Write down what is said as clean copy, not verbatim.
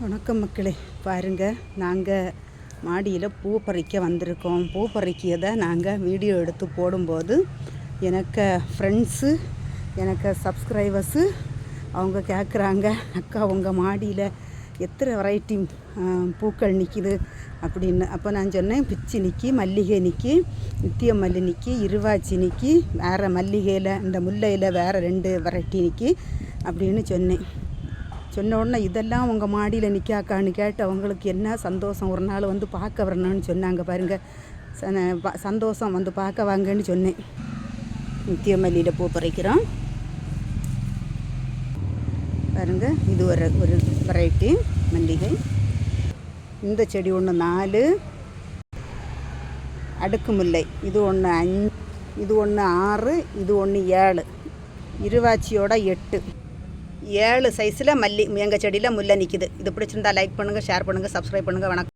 வணக்கம் மக்களே, பாருங்கள், நாங்கள் மாடியில் பூ பறிக்க வந்திருக்கோம். பூ பறிக்கிறதை நாங்கள் வீடியோ எடுத்து போடும்போது எனக்கு ஃப்ரெண்ட்ஸு, எனக்கு சப்ஸ்கிரைபர்ஸு அவங்க கேட்குறாங்க, அக்கா உங்கள் மாடியில் எத்தனை வெரைட்டி பூக்கள் நிற்கிது அப்படின்னு. அப்போ நான் சொன்னேன், பிச்சி நிற்கி, மல்லிகை நிற்கி, நித்திய மல்லி நிற்கி, இருவாச்சி நிற்கி, வேறு மல்லிகையில் இந்த முல்லையில் வேறு 2 வெரைட்டி நிற்கி அப்படின்னு சொன்ன உடனே இதெல்லாம் உங்கள் மாடியில் நிற்காக்கான்னு கேட்டு அவங்களுக்கு என்ன சந்தோஷம். ஒரு நாள் வந்து பார்க்க வரணும்னு சொன்னாங்க. பாருங்கள், சந்தோஷம், வந்து பார்க்க வாங்கன்னு சொன்னேன். நித்திய மல்லியில் பூ பறிக்கிறோம். பாருங்கள், இது ஒரு வெரைட்டி மல்லிகை. இந்த செடி ஒன்று 4, அடுக்கு முல்லை இது ஒன்று 5, இது ஒன்று 6, இது ஒன்று 7, இருவாச்சியோட 8, 7 சைஸில் மல்லி எங்கள் செடியில் முல்லை நிற்கிது. இது பிடிச்சிருந்தா லைக் பண்ணுங்கள், ஷேர் பண்ணுங்கள், சப்ஸ்கிரைப் பண்ணுங்கள். வணக்கம்.